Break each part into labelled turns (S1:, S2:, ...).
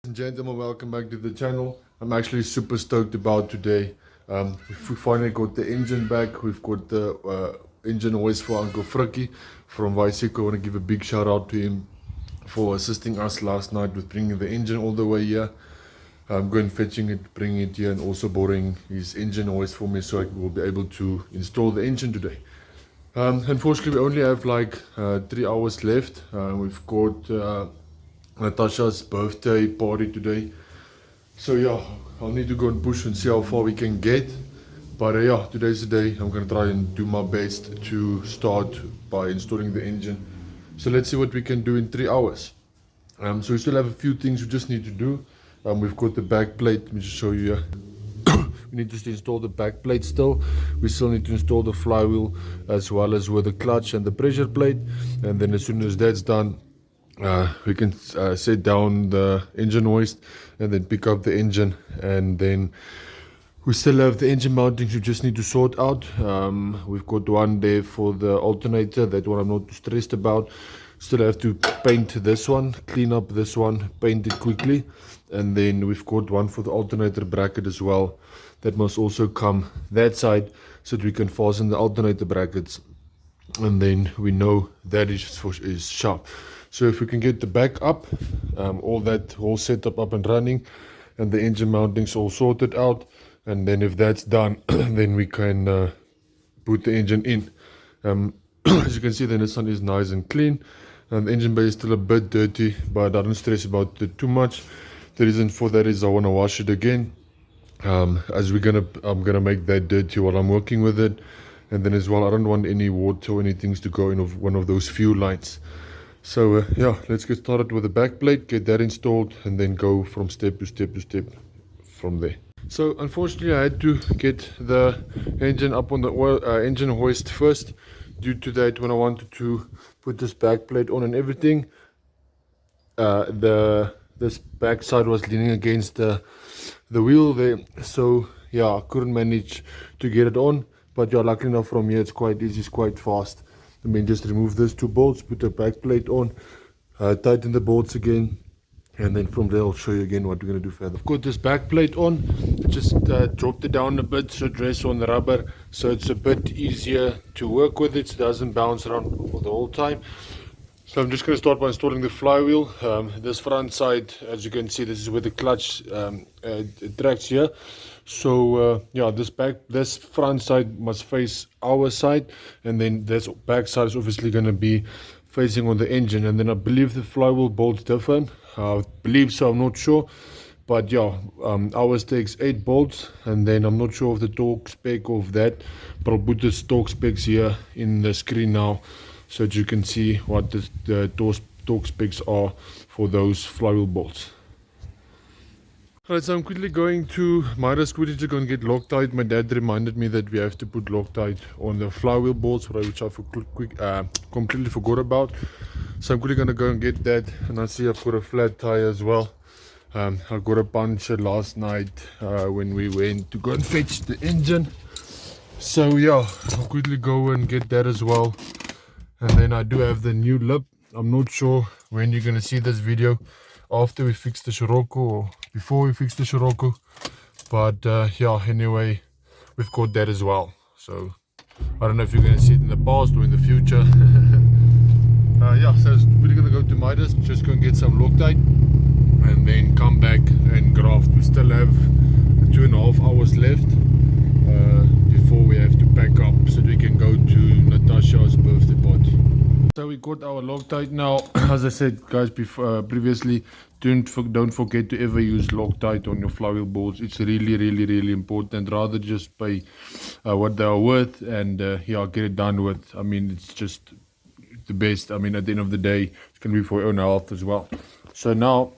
S1: And gentlemen, welcome back to the channel. I'm actually super stoked about today. We finally got the engine back. We've got the engine hoist for Uncle Frikkie from Viseco. I want to give a big shout out to him for assisting us last night with bringing the engine all the way here. Going fetching it, bringing it here, and also borrowing his engine hoist for me so I will be able to install the engine today. Unfortunately, we only have like 3 hours left. We've got Natasha's birthday party today, so yeah, I'll need to go and push and see how far we can get. But yeah, today's the day. I'm gonna try and do my best to start by installing the engine. So let's see what we can do in 3 hours. So we still have a few things we just need to do. We've got the back plate. Let me just show you here. We need to install the back plate still. We still need to install the flywheel as well as with the clutch and the pressure plate. And then as soon as that's done, we can set down the engine hoist and then pick up the engine. And then we still have the engine mountings we just need to sort out. We've got one there for the alternator. That one I'm not too stressed about. Still have to paint this one, clean up this one, paint it quickly. And then we've got one for the alternator bracket as well. That must also come that side so that we can fasten the alternator brackets. And then we know that is sharp. So if we can get the back up, all that whole setup up and running, and the engine mountings all sorted out, and then if that's done, then we can put the engine in. As you can see, the Nissan is nice and clean, and the engine bay is still a bit dirty, but I don't stress about it too much. The reason for that is I want to wash it again, as I'm gonna make that dirty while I'm working with it. And then as well, I don't want any water or anything to go in one of those fuel lines. So yeah, let's get started with the back plate, get that installed, and then go from step to step to step from there. So unfortunately, I had to get the engine up on the engine hoist first, due to that when I wanted to put this back plate on and everything, this back side was leaning against the wheel there. So yeah, I couldn't manage to get it on. But yeah, luckily enough from here, it's quite easy, it's quite fast. I mean, just remove those two bolts, put the back plate on, tighten the bolts again, and then from there I'll show you again what we're going to do further. I've got this back plate on, just dropped it down a bit so it rests on the rubber, so it's a bit easier to work with it, so it doesn't bounce around for the whole time. So I'm just going to start by installing the flywheel. This front side, as you can see, this is where the clutch tracks here. So yeah, this front side must face our side, and then this back side is obviously going to be facing on the engine. And then I believe the flywheel bolts different. I believe so, I'm not sure. But yeah, ours takes 8 bolts, and then I'm not sure of the torque spec of that, but I'll put the torque specs here in the screen now, so that you can see what the torque specs are for those flywheel bolts. Alright, so I'm quickly going to Myra's Squiddy to go and get Loctite. My dad reminded me that we have to put Loctite on the flywheel bolts, which I completely forgot about. So I'm quickly going to go and get that. And I see I've got a flat tire as well. I got a puncture last night when we went to go and fetch the engine. So yeah, I'll quickly go and get that as well. And then I do have the new lip. I'm not sure when you're going to see this video, after we fix the Scirocco or before we fix the Scirocco. But yeah, anyway, we've got that as well. So I don't know if you're going to see it in the past or in the future. Yeah, so we're going to go to Midas, just go and get some Loctite, and then come back and graft. We still have 2.5 hours left before we have to pack up so that we can go to Natasha's birthday party. So we got our Loctite now. As I said, guys, previously, don't forget to ever use Loctite on your flywheel bolts. It's really important. Rather just pay what they are worth and yeah, get it done with. I mean, it's just the best. I mean, at the end of the day, it's gonna be for your own health as well. So now,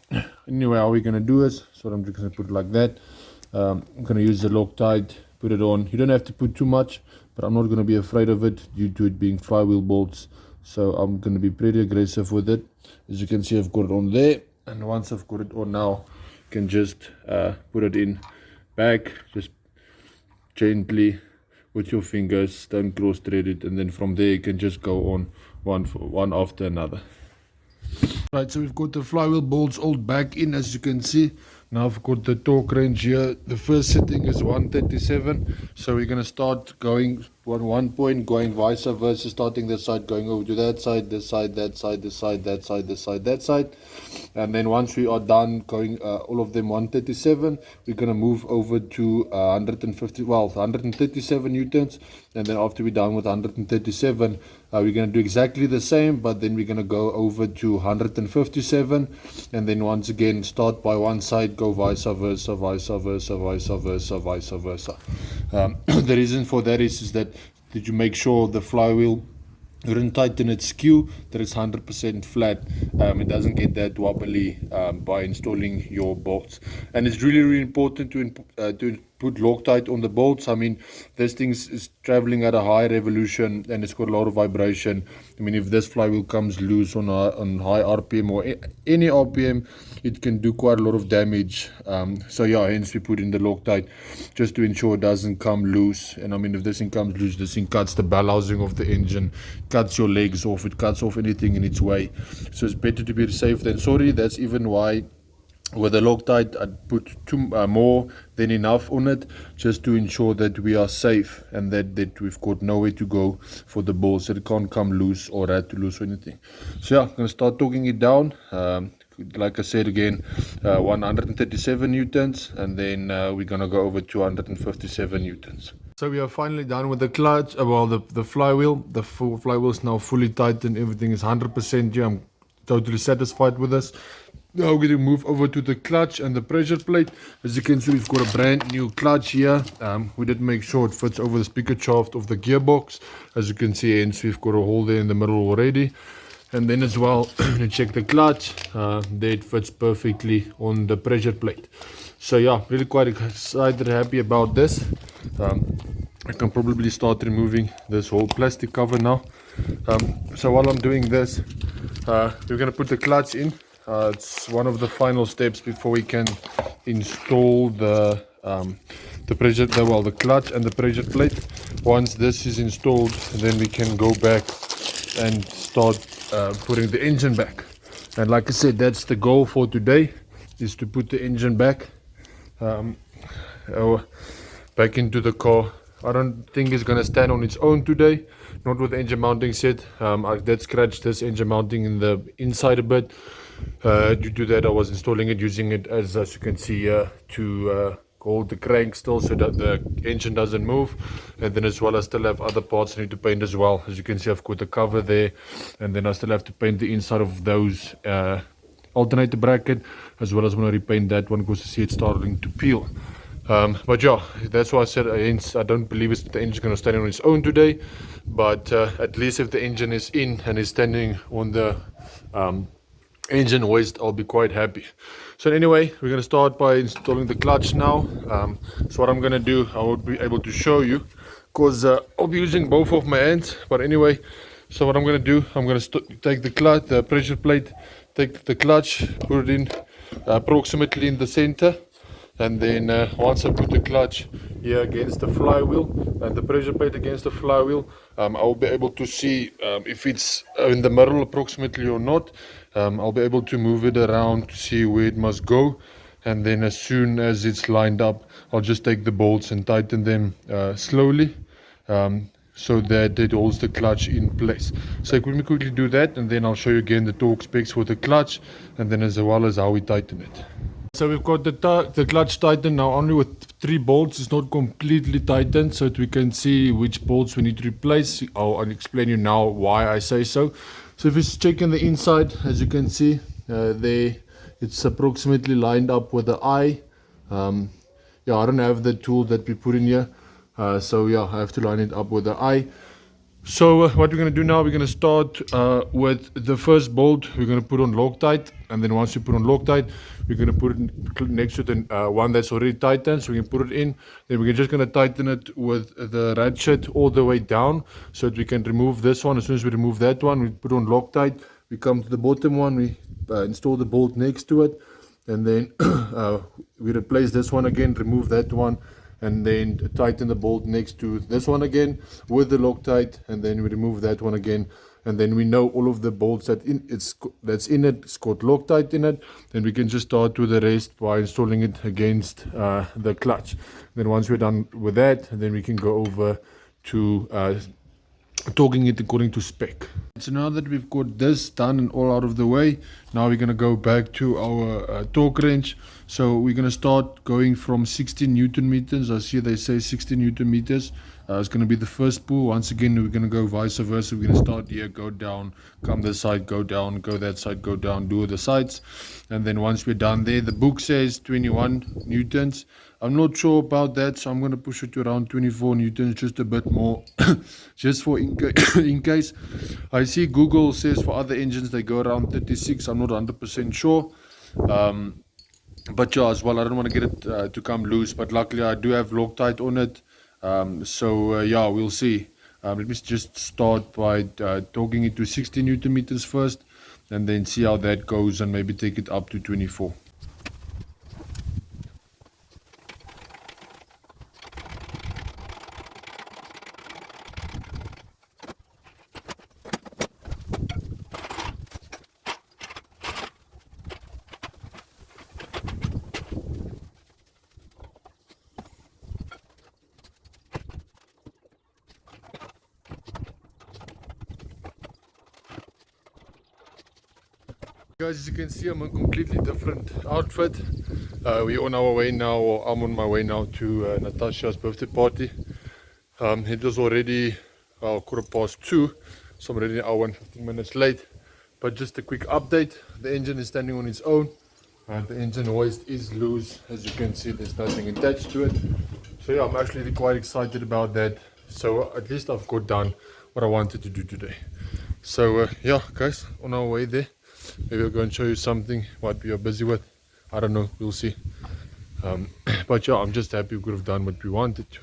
S1: anyway, how we're gonna do is, so I'm just gonna put it like that. I'm gonna use the Loctite, put it on. You don't have to put too much, but I'm not gonna be afraid of it due to it being flywheel bolts. So I'm going to be pretty aggressive with it. As you can see, I've got it on there. And once I've got it on now, you can just put it in back. Just gently with your fingers. Don't cross thread it. And then from there, you can just go on one after another. Right, so we've got the flywheel bolts all back in, as you can see. Now I've got the torque range here. The first setting is 137. So we're going to start going on one point, going vice versa, starting this side, going over to that side, this side, that side, this side, that side, this side, that side. And then once we are done going all of them 137, we're going to move over to 137 newtons. And then after we're done with 137, we're going to do exactly the same, but then we're going to go over to 157, and then once again start by one side, go vice versa, vice versa, vice versa, vice versa. The reason for that is that you make sure the flywheel, you don't tighten its skew, that it's 100% flat. It doesn't get that wobbly by installing your bolts. And it's really, really important to put Loctite on the bolts. I mean, this thing is traveling at a high revolution and it's got a lot of vibration. I mean, if this flywheel comes loose on high RPM or any RPM, it can do quite a lot of damage. So yeah, hence we put in the Loctite just to ensure it doesn't come loose. And I mean, if this thing comes loose, this thing cuts the bell housing of the engine, cuts your legs off, it cuts off anything in its way. So it's better to be safe than sorry. That's even why with the Loctite I put more than enough on it, just to ensure that we are safe and that we've got nowhere to go for the bolts, that it can't come loose or rat to loose or anything. So yeah, I'm going to start talking it down. Like I said again, 137 newtons, and then we're going to go over 257 newtons. So we are finally done with the clutch, the flywheel. The flywheel is now fully tightened, everything is 100% here. I'm totally satisfied with this. Now we're going to move over to the clutch and the pressure plate. As you can see, we've got a brand new clutch here. We did make sure it fits over the speaker shaft of the gearbox. As you can see, hence we've got a hole there in the middle already. And then as well, to check the clutch, there it fits perfectly on the pressure plate. So yeah, really quite excited, happy about this. I can probably start removing this whole plastic cover now. So while I'm doing this, we're going to put the clutch in. It's one of the final steps before we can install the clutch and the pressure plate. Once this is installed, then we can go back and start putting the engine back. And like I said, that's the goal for today, is to put the engine back into the car. I don't think it's going to stand on its own today, not with the engine mounting set. I did scratch this engine mounting in the inside a bit. Due to that, I was installing it, using it as you can see here, to hold the crank still so that the engine doesn't move. And then as well, I still have other parts I need to paint as well. As you can see, I've got the cover there, and then I still have to paint the inside of those alternator bracket, as well as when I repaint that one, because I see it's starting to peel. But yeah, that's why I said I don't believe the engine's going to stand on its own today. But at least if the engine is in and is standing on the engine hoist, I'll be quite happy. So anyway, we're going to start by installing the clutch now. So what I'm going to do, I won't be able to show you because I'll be using both of my hands. But anyway, so what I'm going to do, I'm going to take the clutch, the pressure plate, take the clutch, put it in approximately in the center. And then once I put the clutch here against the flywheel and the pressure plate against the flywheel, I will be able to see if it's in the middle approximately or not. I'll be able to move it around to see where it must go. And then as soon as it's lined up, I'll just take the bolts and tighten them slowly, so that it holds the clutch in place. So let me quickly do that, and then I'll show you again the torque specs for the clutch, and then as well as how we tighten it. So we've got the clutch tightened now only with 3 bolts. It's not completely tightened, so that we can see which bolts we need to replace. I'll explain you now why I say so. So if you check in the inside, as you can see there, it's approximately lined up with the eye. Yeah, I don't have the tool that we put in here, so yeah, I have to line it up with the eye. So what we're going to do now, we're going to start with the first bolt. We're going to put on Loctite, and then once you put on Loctite, we're going to put it next to the one that's already tightened, so we can put it in. Then we're just going to tighten it with the ratchet all the way down, so that we can remove this one. As soon as we remove that one, we put on Loctite. We come to the bottom one, we install the bolt next to it, and then we replace this one again, remove that one, and then tighten the bolt next to this one again with the Loctite, and then we remove that one again and then we know all of the bolts that's in it, it's got Loctite in it, then we can just start with the rest by installing it against the clutch. Then once we're done with that, then we can go over to torquing it according to spec. So now that we've got this done and all out of the way, now we're going to go back to our torque wrench. So we're going to start going from 60 Newton meters. I see they say 60 Newton meters. It's going to be the first pull. Once again, we're going to go vice versa. We're going to start here, go down, come this side, go down, go that side, go down, do the sides. And then once we're done there, the book says 21 Newtons. I'm not sure about that, so I'm going to push it to around 24 Newtons, just a bit more, just for in case. I see Google says for other engines they go around 36. I'm not 100% sure. But yeah, as well, I don't want to get it to come loose, but luckily I do have Loctite on it. Yeah, we'll see. Let me just start by torquing it to 60 Newton meters first, and then see how that goes, and maybe take it up to 24. Guys, as you can see, I'm in a completely different outfit. We're on our way now, or I'm on my way now to Natasha's birthday party. It was already 2:15, so I'm already an hour and 15 minutes late. But just a quick update, the engine is standing on its own. The engine hoist is loose. As you can see, there's nothing attached to it. So yeah, I'm actually quite excited about that. So at least I've got done what I wanted to do today. So yeah, guys, on our way there. Maybe I'll go and show you something what we are busy with. I don't know, we'll see. But yeah, I'm just happy we could have done what we wanted to.